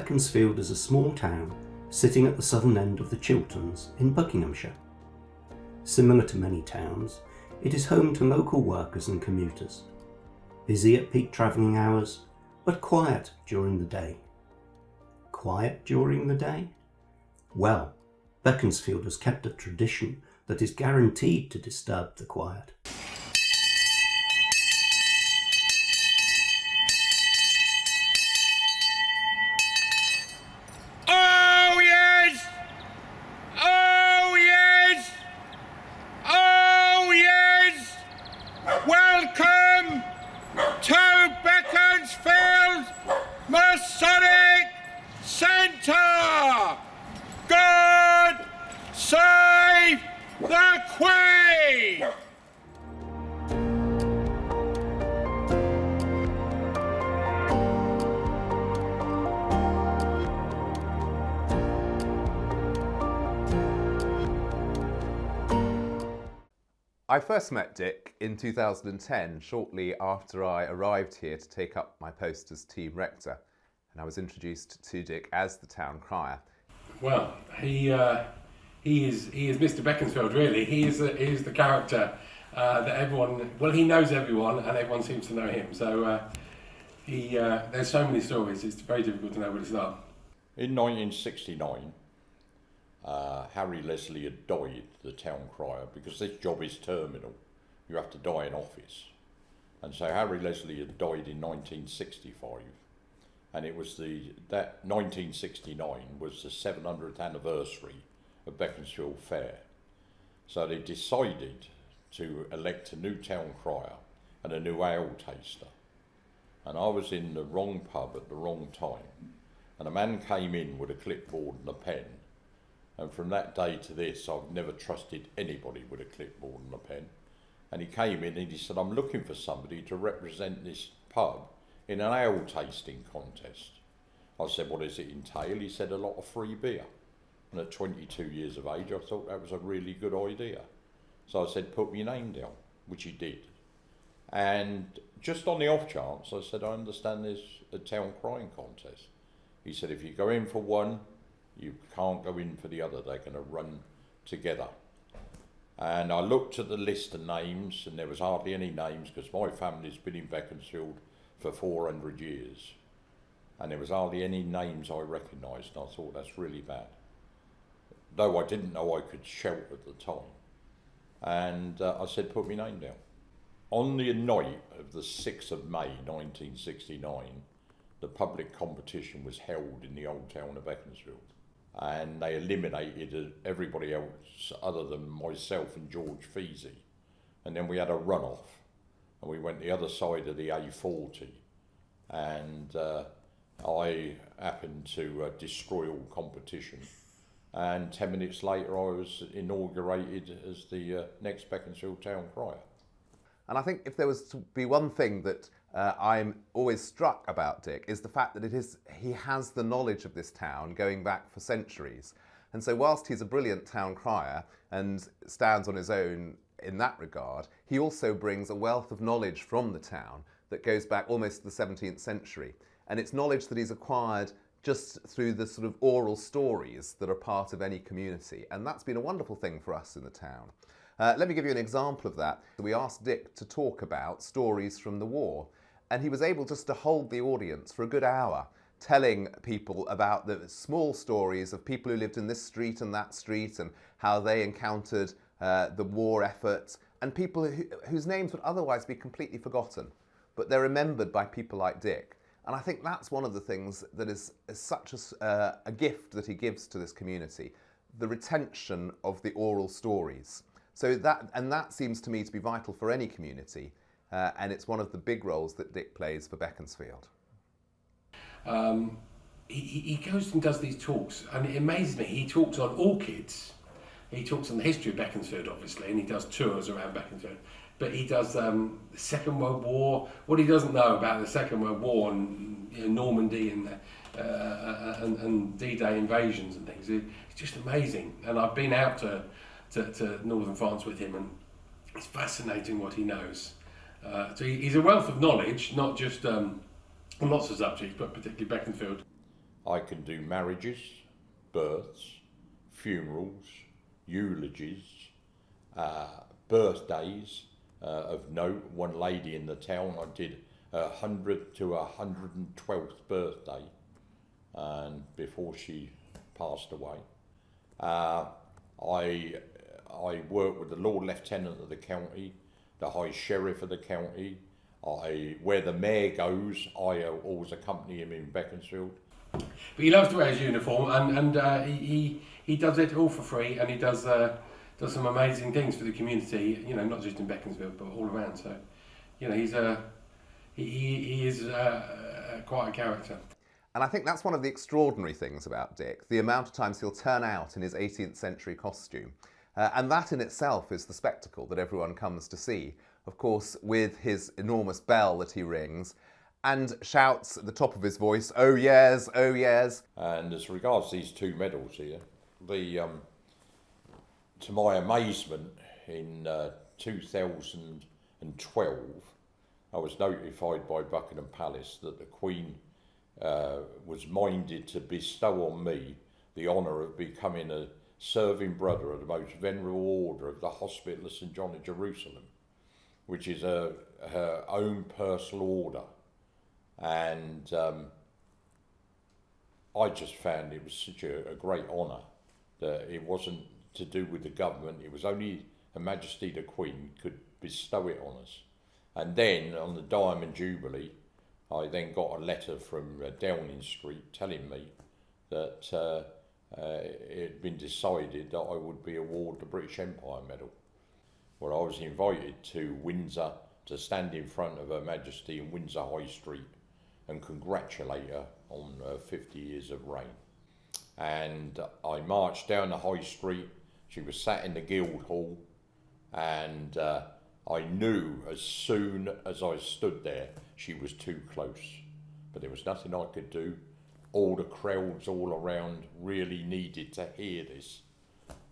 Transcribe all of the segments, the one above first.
Beaconsfield is a small town sitting at the southern end of the Chilterns in Buckinghamshire. Similar to many towns, it is home to local workers and commuters. Busy at peak travelling hours, but quiet during the day. Quiet during the day? Well, Beaconsfield has kept a tradition that is guaranteed to disturb the quiet. Oh yes! Oh yes! Oh yes! Welcome to Beaconsfield Masonic Centre! God save the Queen! I first met Dick in 2010, shortly after I arrived here to take up my post as team rector, and I was introduced to Dick as the town crier. Well, he is Mr. Beaconsfield, really. He is the character that everyone, well, he knows everyone and everyone seems to know him. So there's so many stories, it's very difficult to know where to start. In 1969, Harry Leslie had died, the town crier, because this job is terminal. You have to die in office. And so Harry Leslie had died in 1965, and it was that 1969 was the 700th anniversary of Beaconsfield Fair. So they decided to elect a new town crier and a new ale taster. And I was in the wrong pub at the wrong time, and a man came in with a clipboard and a pen. And from that day to this, I've never trusted anybody with a clipboard and a pen. And he came in and he said, I'm looking for somebody to represent this pub in an ale tasting contest. I said, what does it entail? He said, a lot of free beer. And at 22 years of age, I thought that was a really good idea. So I said, put my name down, which he did. And just on the off chance, I said, I understand there's a town crying contest. He said, if you go in for one, you can't go in for the other, they're going to run together. And I looked at the list of names, and there was hardly any names, because my family's been in Beaconsfield for 400 years. And there was hardly any names I recognised, and I thought, that's really bad. Though I didn't know I could shout at the time. And I said, put my name down. On the night of the 6th of May 1969, the public competition was held in the old town of Beaconsfield. And they eliminated everybody else other than myself and George Feasy. And then we had a runoff, and we went the other side of the A40, and I happened to destroy all competition. And 10 minutes later I was inaugurated as the next Beaconsfield town crier. And I think if there was to be one thing that I'm always struck about Dick, is the fact that he has the knowledge of this town going back for centuries. And so whilst he's a brilliant town crier and stands on his own in that regard, he also brings a wealth of knowledge from the town that goes back almost to the 17th century. And it's knowledge that he's acquired just through the sort of oral stories that are part of any community. And that's been a wonderful thing for us in the town. Let me give you an example of that. We asked Dick to talk about stories from the war, and he was able just to hold the audience for a good hour, telling people about the small stories of people who lived in this street and that street, and how they encountered the war effort, and people whose names would otherwise be completely forgotten, but they're remembered by people like Dick. And I think that's one of the things that is such a gift that he gives to this community, the retention of the oral stories. So that seems to me to be vital for any community, and it's one of the big roles that Dick plays for Beaconsfield. He goes and does these talks, and it amazes me. He talks on orchids, he talks on the history of Beaconsfield, obviously, and he does tours around Beaconsfield. But he does the Second World War, what he doesn't know about the Second World War and Normandy and D-Day invasions and things. It's just amazing. And I've been out to northern France with him, and it's fascinating what he knows. So he's a wealth of knowledge, not just on lots of subjects, but particularly Beaconsfield. I can do marriages, births, funerals, eulogies, birthdays of note. One lady in the town, I did 100 to 112th birthday, and before she passed away. I work with the Lord Lieutenant of the county, the High Sheriff of the county. Where the mayor goes, I always accompany him in Beaconsfield. But he loves to wear his uniform, and he does it all for free, and he does some amazing things for the community. You know, not just in Beaconsfield, but all around. So, you know, he is quite a character. And I think that's one of the extraordinary things about Dick, the amount of times he'll turn out in his 18th century costume. And that in itself is the spectacle that everyone comes to see. Of course, with his enormous bell that he rings and shouts at the top of his voice, "Oh yes, oh yes." And as regards these two medals here, to my amazement, in 2012, I was notified by Buckingham Palace that the Queen was minded to bestow on me the honour of becoming a serving brother of the most venerable order of the Hospital of St John of Jerusalem, which is her own personal order. And I just found it was such a great honour that it wasn't to do with the government, it was only Her Majesty the Queen could bestow it on us. And then on the Diamond Jubilee, I then got a letter from Downing Street telling me that it had been decided that I would be awarded the British Empire Medal. Well, I was invited to Windsor to stand in front of Her Majesty in Windsor High Street and congratulate her on 50 years of reign. And I marched down the High Street. She was sat in the Guildhall, and I knew as soon as I stood there she was too close, but there was nothing I could do. All the crowds all around really needed to hear this.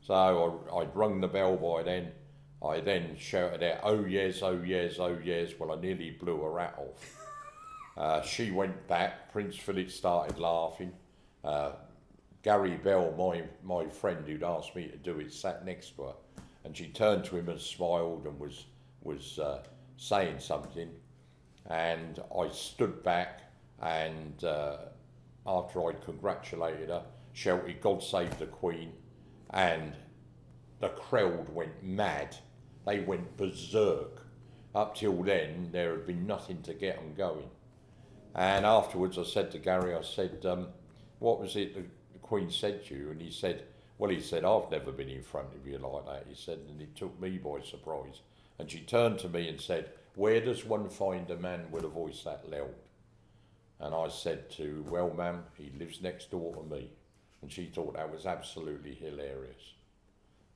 So I'd rung the bell by then. I then shouted out, "Oh yes, oh yes, oh yes." Well, I nearly blew her hat off. She went back. Prince Philip started laughing. Gary Bell, my friend who'd asked me to do it, sat next to her, and she turned to him and smiled and was saying something. And I stood back, and after I'd congratulated her, shouted, "God save the Queen," and the crowd went mad. They went berserk. Up till then, there had been nothing to get them going. And afterwards I said to Gary, I said, "What was it the Queen said to you?" And he said, "I've never been in front of you like that." He said, and it took me by surprise. And she turned to me and said, "Where does one find a man with a voice that loud?" And I said to, "Well, ma'am, he lives next door to me." And she thought that was absolutely hilarious.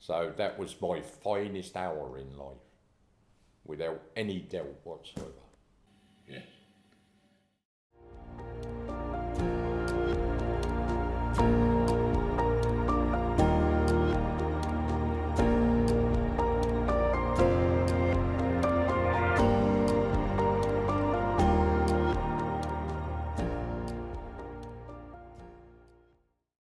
So that was my finest hour in life, without any doubt whatsoever. Yeah.